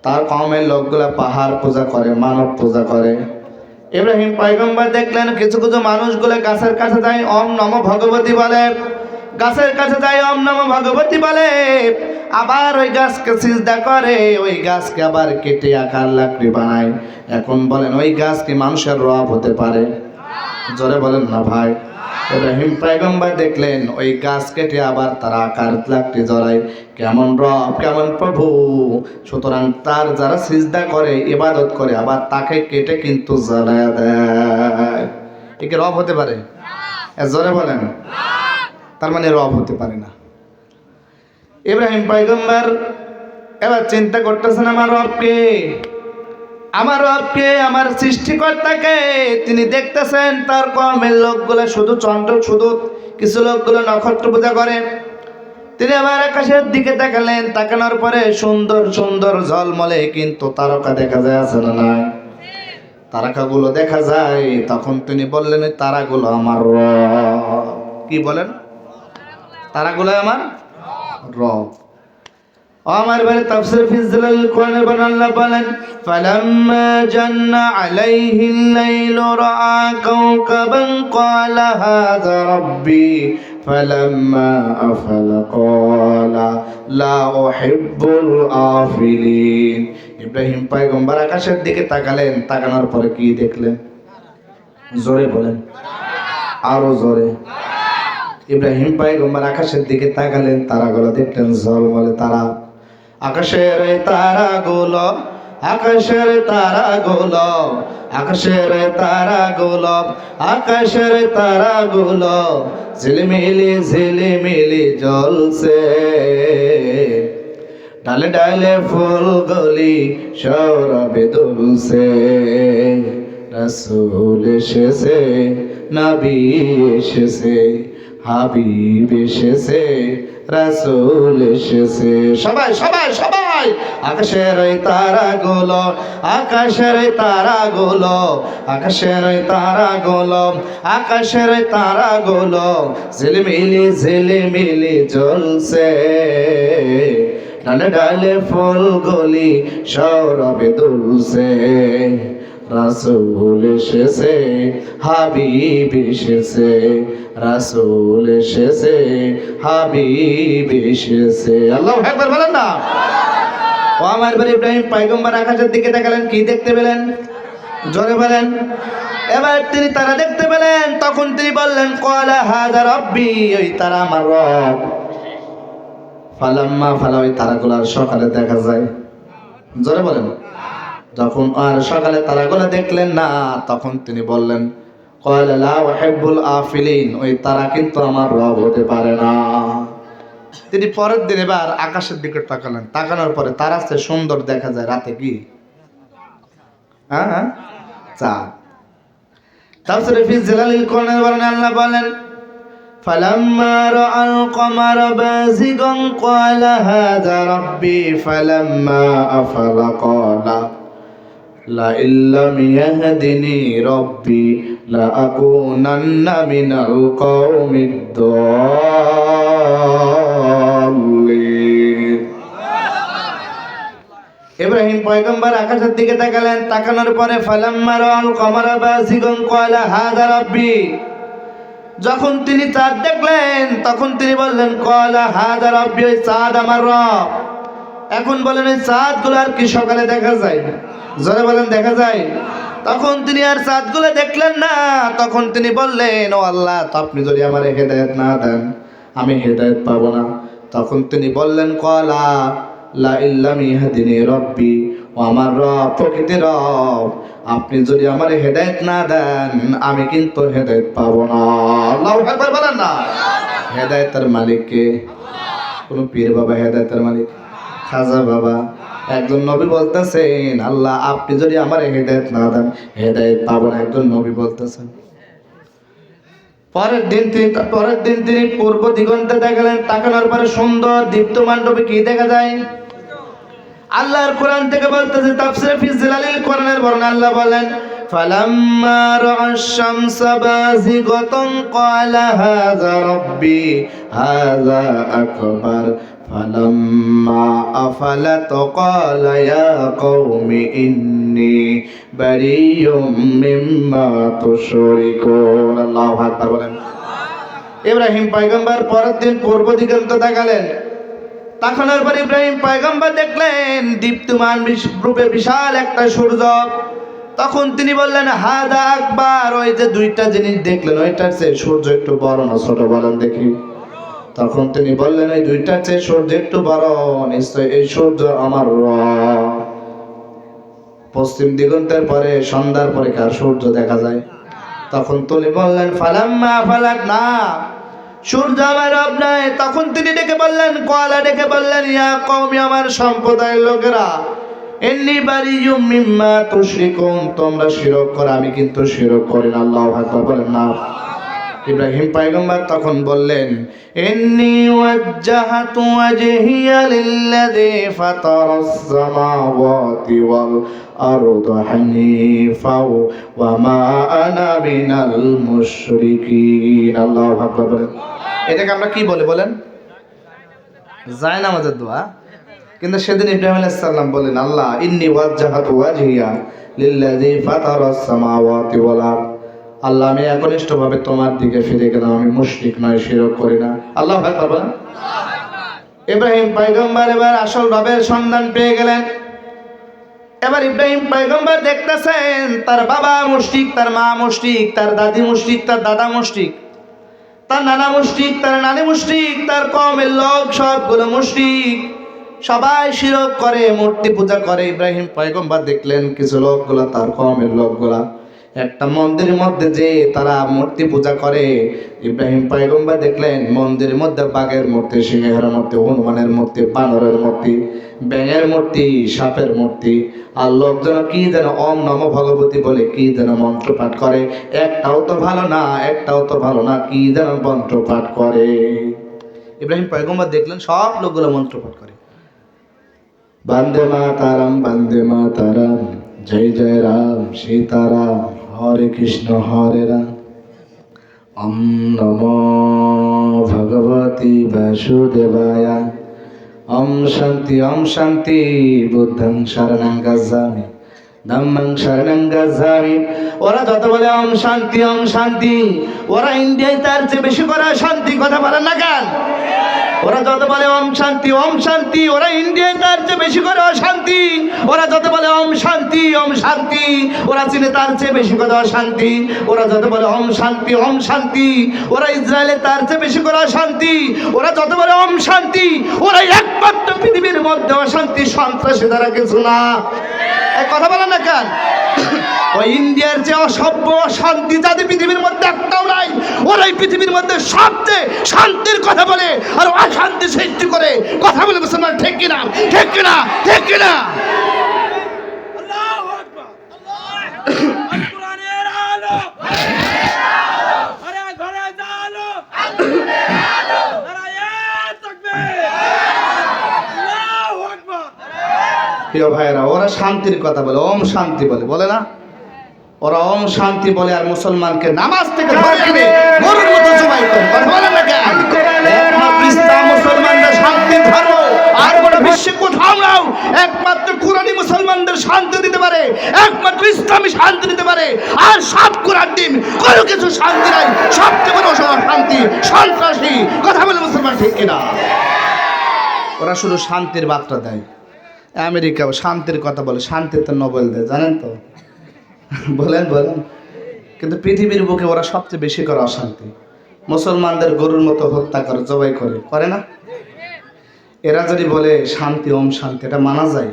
তার কওমের লোকগুলা পাহাড় পূজা করে, মানব পূজা করে। ইব্রাহিম পয়গম্বর দেখলেন কিছু কিছু মানুষগুলো গাছের কাছে যায়, ওম নমো ভগবতী বলে, গাছের কাছে যায়, ওম নমো ভগবতী বলে, আবার ওই গাছকে সিজদা করে, ওই গাছকে আবার কেটে আকার লাকড়ি বানায়। এখন বলেন, ওই গাছ কি মানুষের রব হতে পারে? জোরে বলেন না ভাই। ইব্রাহিম পয়গম্বর দেখলেন ওই গাছ কেটে আবার তারা আকার লাকড়ি জড়ায়, কেমন রব, কেমন প্রভু। সুতরাং তার যারা সিজদা করে, ইবাদত করে, আবার তাকে কেটে কিন্তু জ্বালায় দেয়, এ কি রব হতে পারে? জোরে বলেন। তার মানে রব হতে পারে না। ইব্রাহিম পয়গম্বর এবার চিন্তা করতেছেন, আমার রবকে, আমার রবকে, আমার সৃষ্টিকর্তাকে। তিনি দেখতেছেন তার কওমের লোকগুলো শুধু চন্দ্র, শুধু কিছু লোকগুলো নক্ষত্র পূজা করে। তিনি আবার আকাশের দিকে তাকালেন, তাকানোর পরে সুন্দর সুন্দর ঝলমলে কিন্তু তারকা দেখা যায়, আছে না নাই? তারকাগুলো দেখা যায়। তখন তিনি বললেন, ওই তারাগুলো আমার রব। কি বলেন? তারাগুলো আমার রব। আমার বারে তাফসীর ফি জিলালিল কোরআনের বর্ণনা আল্লাহ বলেন, ফালাম্মা জান্না আলাইহিল লাইলু রাআ কাওকাবান ক্বালা হাযা রাব্বি ফালাম্মা আফালা ক্বালা লা উহিব্বুল আফিলিন। ইব্রাহিম পয়গম্বর আকাশের দিকে তাকালেন, তাকানোর পরে কি দেখলেন? জোরে বলেন, আরো জোরে। ইব্রাহিম পয়গম্বর আকাশের দিকে তাকালেন, তারাগুলো দেখলেন ঝলমলে তারা। আকাশের তারাগুলো, আকাশের তারাগুলো, আকাশের তারাগুলো, আকাশের তারাগুলো ঝিলমিলি ঝিলমিলি জ্বলছে, ডালে ডালে ফুলগুলি সৌরভে দুলছে। রাসূল এসেছে, নবী এসেছে, হাবিব এসেছে, রাসূল এসেছে। সবাই সবাই সবাই আকাশের ওই তারাগুলো, আকাশের ওই তারাগুলো, আকাশের ওই তারাগুলো, আকাশের ওই তারাগুলো ঝিলমিলি ঝিলমিলি জ্বলছে, ডালে ডালে ফুলগুলি সৌরভে দুলছে। রাসূল এসেছে, হাবিব এসেছে, রাসূল এসেছে, হাবিব এসেছে। আল্লাহু আকবার বলেন না। ও আমার ভাই ইব্রাহিম পয়গম্বর আকাশের দিকে তাকালেন, কি দেখতে পেলেন? জোরে বলেন। এবার তিনি তারা দেখতে পেলেন, তখন তিনি বললেন ক্বালা হাযা রাব্বি, ওই তারা আমার রব। ফালাম্মা ফালা, ওই তারাগুলো আর সকালে দেখা যায়। জোরে বলেন। যখন আর সকালে তারাগুলো দেখলেন না, তখন তিনি বললেন ক্বালা লা উহিব্বুল আফিলিন, ওই তারা কিন্তু আমার রব হতে পারে না। তিনি পরের দিন এবার আকাশের দিকে তাকালেন, তাকানোর পরে তারা সে সুন্দর দেখা যায় রাতে। কি? হ্যাঁ, চাঁদ। তাফসীরে ফি জিলালিল কোরআনের বর্ণনা আল্লাহ বলেন ফালাম্মা রাআল কমারা বাযিগান ক্বালা হাযা রাব্বি ফালাম্মা আফালা ক্বালা লা ইল্লাম ইয়াহদিনি রাব্বি লা আকুনান্না মিনাল কওমিদ দাল্লিন। ইব্রাহিম পয়গম্বর আকাশের দিকে তাকালেন, তাকানোর পরে ফালাম্মা রাআল কমারা বাযিগান ক্বালা হাযা রাব্বি, যখন তিনি চাঁদ দেখলেন তখন তিনি বললেন ক্বালা হাযা রাব্বি, ওই চাঁদ আমার রব। এখন বলেন এই চাঁদগুলো আর কি সকালে দেখা যায়? জোরে বলেন, দেখা যায়? তখন তিনি আর চাঁদগুলো দেখলেন না, তখন তিনি বললেন ও আল্লাহ, তো আপনি যদি আমার হেদায়েত না দেন আমি হেদায়েত পাবো না। তখন তিনি বললেন ক্বালা লা ইল্লাম ইয়াহদিনি রাব্বি, ও আমার রব, প্রকৃতির রব, আপনি যদি আমার হেদায়েত না দেন আমি কিন্তু হেদায়েত পাবো না। আল্লাহু আকবার বলেন না। হেদায়েতের মালিক কে? কোন পীর বাবা হেদায়েতের মালিক? খাজা বাবা? একজন নবী বলতেছেন আল্লাহ আপনি যদি আমার হেদায়েত না দেন হেদায়েত পাবো না, একজন নবী বলতেছেন। পরের দিন তিনি পূর্ব দিগন্তে তাকালেন, তাকানোর পরে সুন্দর দীপ্তমান রূপে কি দেখা যায়? আল্লাহর কোরআন থেকে বলতেছে তাফসীরে ফি জিলালিল কোরআনের বর্ণনা আল্লাহ বলেন ফালাম্মা রাআশ শামসা বাযিগাতান ক্বালা হাযা রাব্বি হাযা আকবার ফালাম্মা আফালাত ক্বালা ইয়া কওমি ইন্নী বারিয়্যুম মিম্মা তুশরিকুন। আল্লাহু আকবার বলেন। ইব্রাহিম পয়গম্বর পরের দিন পূর্ব দিগন্তে তাকালেন, তাকানোর পর ইব্রাহিম পয়গম্বর দেখলেন দীপ্তমান রূপে বিশাল একটা সূর্য। তখন তিনি বললেন হাদা আকবার, ওই যে দুইটা জিনিস দেখলেন ওইটার চেয়ে সূর্য একটু বড় না ছোট বলেন দেখি? তখন তিনি বললেন ওই দুইটার চেয়ে সূর্য একটু বড়, নিশ্চয় এই সূর্য আমার রব। পশ্চিম দিগন্তের পরে সন্ধ্যার পরে কার সূর্য দেখা যায়? তখন তিনি বললেন ফালাম্মা ফালাত না, সূর্য আমার রব নাই। তখন তিনি ডেকে বললেন ক্বালা, ডেকে বললেন ইয়া কওমি, আমার সম্প্রদায়ের লোকেরা, ইন্নী বারিয়্যুম মিম্মা তুশরিকুন, তোমরা শিরক করো আমি কিন্তু শিরক করি না। আল্লাহু আকবার বলেন না। ইব্রাহিম পয়গম্বর তখন বললেন ইন্নী ওয়াজ্জাহতু ওয়াজহিয়া লিল্লাযী ফাতারাস সামাওয়াতি ওয়াল আরদা হানিফা ওয়া মা আনা মিনাল মুশরিকিন। আল্লাহু আকবার বলেন। এটাকে আমরা কি বলে বলেন? যায় না আমাদের দোয়া। কিন্তু সেদিন ইব্রাহিম আলাইহিস সালাম বলেন আল্লাহ ইন্নী ওয়াজ্জাহতু ওয়াজহিয়া লিল্লাযী ফাতারাস সামাওয়াতি ওয়াল আরদ, আল্লাহ আমি একনিষ্ঠভাবে তোমার দিকে ফিরে গেলাম, আমি মুশরিক নয়, শিরক করি না। আল্লাহু আকবার বলেন। ইব্রাহিম পয়গম্বর এবার আসল রবের সন্ধান পেয়ে গেলেন। এবার ইব্রাহিম পয়গম্বর দেখতেছেন তার বাবা মুশরিক, তার মা মুশরিক, তার দাদি মুশরিক, তার দাদা মুশরিক, তার নানা মুশরিক, তার নানি মুশরিক, তার কওমের লোক সবগুলো মুশরিক, সবাই শিরক করে, মূর্তি পূজা করে। ইব্রাহিম পয়গম্বর দেখলেন কিছু লোকগুলা, তার কওমের লোকগুলা একটা মন্দিরের মধ্যে যে তারা মূর্তি পূজা করে। ইব্রাহিম পয়গম্বর দেখলেন মন্দিরের মধ্যে বাঘের মূর্তি, সিংহের মূর্তি, হনুমানের মূর্তি, বানরের মূর্তি, ব্যাঙের মূর্তি, সাপের মূর্তি, আর লোকজন কি যেন ওম নমো ভগবতী বলে কি যেন মন্ত্র পাঠ করে। একটাও তো ভালো না, একটাও তো ভালো না, কি যেন মন্ত্র পাঠ করে। ইব্রাহিম পয়গম্বর দেখলেন সব লোকগুলো মন্ত্র পাঠ করে, বন্দে মাতারাম, জয় জয় রাম সীতারাম, হরে কৃষ্ণ হরে রাম, ওম নমো ভগবতী বাসুদেবায়, ওম শান্তি বুদ্ধং শরণং গচ্ছামি, ধাম্মাং শরণং গাচ্ছামি। ওরা যত বলে ওম শান্তি, ওরা ইন্ডিয়ায় তার চেয়ে বেশি করে শান্তি কথা বলে না কেন? ওরা যত বলে ওম শান্তি, ওরা ইন্ডিয়ায় তার চেয়ে বেশি করে অশান্তি। ওরা যত বলে ওম শান্তি, ওরা চীনে তার চেয়ে বেশি করে অশান্তি। ওরা যত বলে ওম শান্তি, ওরা ইসরায়েলে তার চেয়ে বেশি করে অশান্তি। ওরা যত বলে ওম শান্তি, ওরা একমাত্র পৃথিবীর মধ্যে অশান্তি সন্ত্রাসী দ্বারা কিছু না। এই কথা বলে না কেন? ওই ইন্ডিয়ার যে অসভ্য শান্তি জাতি পৃথিবীর মধ্যে একটাও নাই। ওরাই পৃথিবীর মধ্যে সবচেয়ে শান্তির কথা বলে আর অশান্তি সৃষ্টি করে কথা বলে। মুসলমান ঠিক কিনা? ঠিক কিনা? ঠিক কিনা? আল্লাহু আকবার, আল কোরআনের আলো, ঘরে ঘরে আলো, নারায়ে তাকবীর, আল্লাহু আকবার। প্রিয় ভাইরা, ওরা শান্তির কথা বলে, ওম শান্তি বলে না? ওরা ওম শান্তি বলে আর মুসলমানকে নামাজ থেকে ধরে এনে গরুর মতো জবাই করে। কথা বলে না কেন? একমাত্র ইসলাম মুসলমানদের শান্তির ধর্ম, আর গোটা বিশ্বে কোথাও নাও। একমাত্র কুরআনই মুসলমানদের শান্তি দিতে পারে, একমাত্র ইসলামী শান্তি দিতে পারে। আর সব কুরআন দিন কোনো কিছু শান্তি নাই। সবচেয়ে বড় শান্তি সন্ত্রাসী। কথা বলে মুসলমান ঠিক কিনা? ওরা শুধু শান্তির বার্তা দেয়। আমেরিকাও শান্তির কথা বলে, শান্তিতে নোবেল দেয়, জানেন তো? বলেন। কিন্তু পৃথিবীর বুকে ওরা সবচেয়ে বেশি করে অশান্তি। মুসলমানদের গরুর মতো হত্যা করে, জবাই করে না? এরা যদি বলে শান্তি, ওম শান্তি, এটা মানা যায়?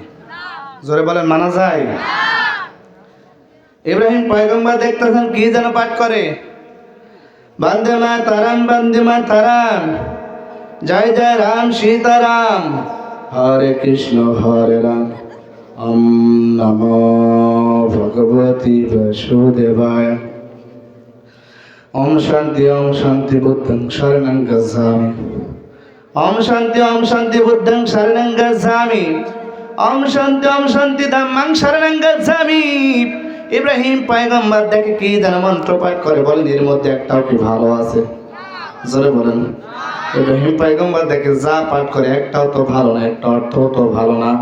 জোরে বলেন, মানা যায়? ইব্রাহিম পয়গম্বর দেখতেছেন কি যেন পাঠ করে, বন্দে মাতরম, জয় জয় রাম সীতারাম, হরে কৃষ্ণ হরে রাম, ওম নমো ভগবতী বাসুদেবায়, ওম শান্তি বুদ্ধং শরণং গচ্ছামি, ওম শান্তি বুদ্ধং শরণং গচ্ছামি, ওম শান্তি ধাম্মাং শরণং গচ্ছামি। ইব্রাহিম পয়গম্বর দেখে কি যেন মন্ত্র পাঠ করে, বলেন এর মধ্যে একটাও কি ভালো আছে? জোরে বলেন। ইব্রাহিম পয়গম্বর দেখে যা পাঠ করে একটাও তো ভালো না, একটা অর্থও তো ভালো না।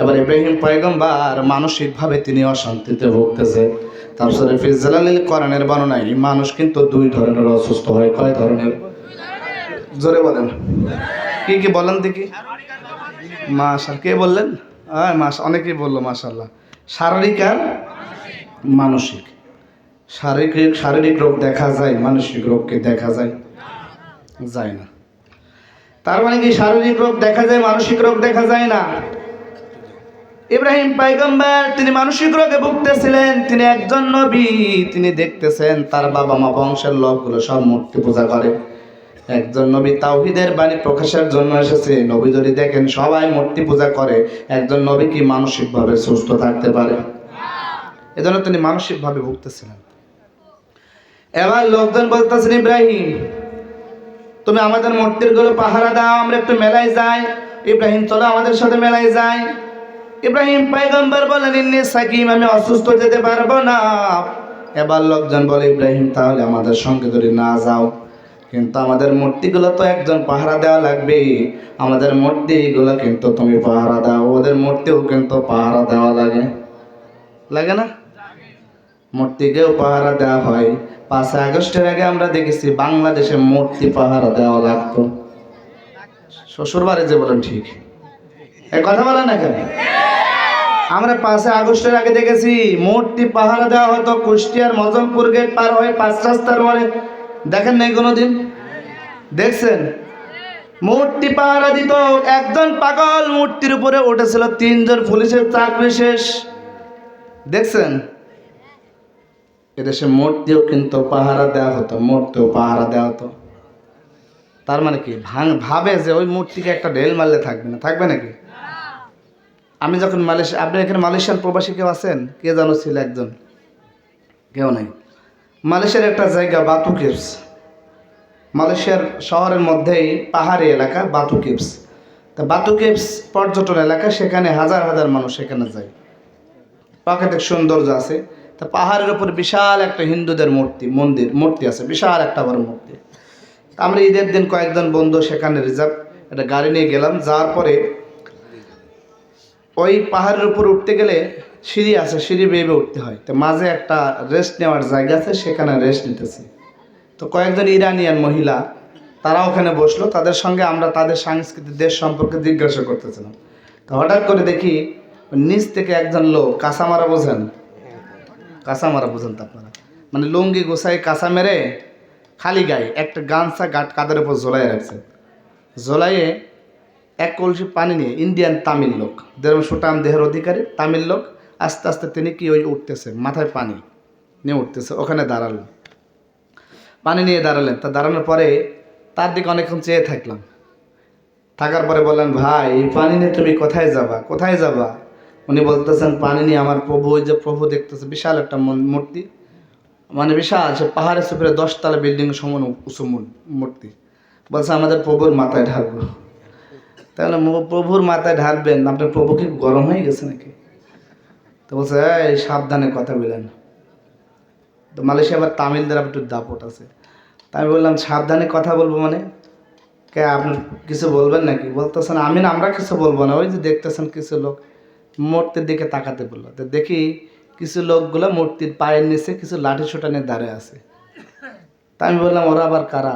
এবার ইব্রাহিম পয়গম্বর মানসিকভাবে তিনি অশান্তিতে ভুগতেছে। তাফসীরে ফি জালালিল কোরআনের বর্ণনায় মানুষ কিন্তু দুই ধরনের অসুস্থ হয়। কয় ধরনের? জোরে বলেন। কি বলেন দেখি? মাশাআল্লাহ, কে বললেন? অনেকেই বললো মাশাআল্লাহ। শারীরিক আর মানসিক। শারীরিক রোগ দেখা যায়, মানসিক রোগকে দেখা যায় না। তার মানে কি শারীরিক রোগ দেখা যায়, মানসিক রোগ দেখা যায় না? ইব্রাহিম পয়গম্বর তিনি মানসিক রোগে ভুগতেছিলেন। তিনি একজন নবী, তিনি দেখতেছেন তার বাবা মা বংশের লোকগুলো সব মূর্তি পূজা করে। একজন নবী তাওহীদের বাণী প্রকাশের জন্য এসেছে। নবী যদি দেখেন সবাই মূর্তি পূজা করে, একজন নবী কি মানসিকভাবে সুস্থ থাকতে পারে? এজন্য তিনি মানসিকভাবে ভুগতেছিলেন। এবার লোকজন বলতেছেন, ইব্রাহিম তুমি আমাদের মূর্তির গুলো পাহারা দাও, আমরা একটু মেলায় যাই। ইব্রাহিম চলো আমাদের সাথে মেলায় যাই। ইব্রাহিম পয়গম্বর বলেন, ইন্নী সাকিম, আমি অসুস্থ, যেতে পারবো না। এবার লোকজন বলে, ইব্রাহিম তাহলে আমাদের সঙ্গে যদি না যাও, কিন্তু আমাদের মূর্তিগুলো তো একজন পাহারা দেওয়া লাগবে। আমাদের মূর্তিগুলো কিন্তু তুমি পাহারা দাও, ওদের মূর্তিও কিন্তু পাহারা দেওয়া লাগে না? মূর্তিকেও পাহারা দেওয়া হয়। 5 আগস্টের আগে আমরা দেখেছি বাংলাদেশে মূর্তি পাহারা দেওয়া লাগতো। শ্বশুর বাড়ি যে বলেন ঠিক, এই কথা বলেন না কেন? আমরা 5 আগস্টের আগে দেখেছি মূর্তি পাহারা দেওয়া হতো। কুষ্টিয়ার মজমপুর গেট পার হয়ে 5 রাস্তার মোড়ে, দেখেন নাই কোনোদিন? দেখছেন? মূর্তি পাহারা দিত। একজন পাগল মূর্তির উপরে উঠেছিল, 3 জন পুলিশের চাকরি শেষ। দেখছেন? এদেশে মূর্তিও কিন্তু পাহারা দেওয়া হতো, মূর্তিও পাহারা দেওয়া হতো। তার মানে কি ভাবে যে ওই মূর্তিকে একটা ঢেল মারলে থাকবে নাকি? আমি যখন মালয়েশিয়া, আপনি এখানে মালয়েশিয়ান প্রবাসী কেউ আছেন? কে জানো ছিল একজন? কেউ নাই। মালয়েশিয়ার একটা জায়গা বাতু কেভস, মালয়েশিয়ার শহরের মধ্যেই পাহাড়ি এলাকা বাতু কেভস। তা বাতু কেভস পর্যটন এলাকা, সেখানে হাজার হাজার মানুষ সেখানে যায়। প্রাকৃতিক সৌন্দর্য আছে। তা পাহাড়ের উপর বিশাল একটা হিন্দুদের মূর্তি আছে, বিশাল একটা বড় মূর্তি। আমরা ঈদের দিন কয়েকজন বন্ধু সেখানে রিজার্ভ একটা গাড়ি নিয়ে গেলাম। যাওয়ার পরে ওই পাহাড়ের উপর উঠতে গেলে সিঁড়ি আছে, সিঁড়ি বেয়ে বেয়ে উঠতে হয়। তো মাঝে একটা রেস্ট নেওয়ার জায়গা আছে, সেখানে রেস্ট নিতেছি। তো কয়েকজন ইরানিয়ান মহিলা তারা ওখানে বসলো, তাদের সঙ্গে আমরা তাদের সাংস্কৃতিক দেশ সম্পর্কে জিজ্ঞাসা করতেছিলাম। তো হঠাৎ করে দেখি নিচ থেকে একজন লোক কাঁচা মারা, বোঝেন কাঁচা মারা, বোঝেন তো আপনারা, মানে লুঙ্গি গোছাই কাঁচা মেরে খালি গায়ে একটা গামছা কাঁধের উপর ঝোলাই রাখছে। ঝোলাইয়ে এক কলসি পানি নিয়ে ইন্ডিয়ান তামিল লোক, যেরকম সুটাম দেহের অধিকারী তামিল লোক, আস্তে আস্তে তিনি কি ওই উঠতেছে, মাথায় পানি নিয়ে উঠতেছে, ওখানে দাঁড়ালেন, পানি নিয়ে দাঁড়ালেন। তা দাঁড়ানোর পরে তার দিকে অনেকক্ষণ চেয়ে থাকলাম। থাকার পরে বললেন, ভাই এই পানি নিয়ে তুমি কোথায় যাবা, কোথায় যাবা? উনি বলতেছেন, পানি নিয়ে আমার প্রভু, ওই যে প্রভু দেখতেছে বিশাল একটা মূর্তি, মানে বিশাল, সে পাহাড়ের উপরে 10 তলা বিল্ডিং সমান উঁচু মূর্তি, বলছে আমাদের প্রভুর মাথায় ঢালবো। তাহলে প্রভুর মাথায় ঢালবেন, আপনার প্রভু কি গরম হয়ে গেছে নাকি? তো বলছে, এই সাবধানে কথা বলেন। তো মালয়েশিয়া আবার তামিলদের আবার একটু দাপট আছে। তা আমি বললাম, সাবধানে কথা বলবো মানে? কে আপনার কিছু বলবেন নাকি? বলতেছেন, আমরা কিছু বলবো না, ওই যে দেখতেছেন কিছু লোক মূর্তির দিকে তাকাতে বললো। তো দেখি কিছু লোকগুলো মূর্তির পায়ের নিচে কিছু লাঠি সোটা নিয়ে দাঁড়িয়ে আছে। তা আমি বললাম, ওরা আবার কারা?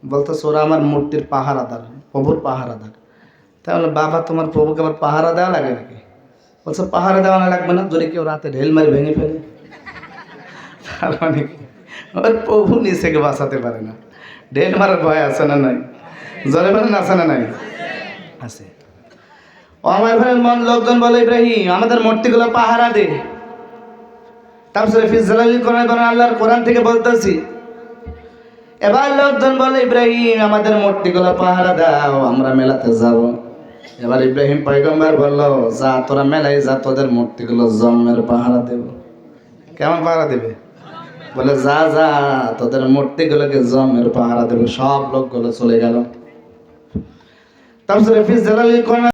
বলতেছে, ওরা আমার মূর্তির পাহারাদার, প্রভুর পাহারাদার। তাই বললাম, বাবা তোমার প্রভুকে আবার পাহারা দেওয়া লাগে নাকি? বলছে, পাহারা দেওয়া না লাগবে না, যদি কেউ রাতে ঢেল মারি ভেঙে ফেলে। তার মানে কি, ওর প্রভু নিচেকে বাঁচাতে পারে না, ঢেল মারার ভয় আছে না নাই? জলে বলেন আছে না নাই? আছে। ও আমার ভাইয়ের মন, লোকজন বলে, ইব্রাহিম আমাদের মূর্তিগুলো পাহারা দে। তারপরে ফিজালালিল কোরআন বলেন, আল্লাহর কোরআন থেকে বলতেছি। এবার লোকজন বলে, ইব্রাহিম আমাদের মূর্তিগুলো পাহারা দাও, আমরা মেলাতে যাব। এবার ইব্রাহিম পয়গম্বর বলল, যা তোরা মেলায় যা, তোদের মূর্তিগুলো জমের পাহারা দেব। কেমন পাহারা দেবে? বলে, যা যা তোদের মূর্তিগুলোকে জমের পাহারা দেব। সব লোকগুলো চলে গেল। তারপরে ফিজালালিল কোরআন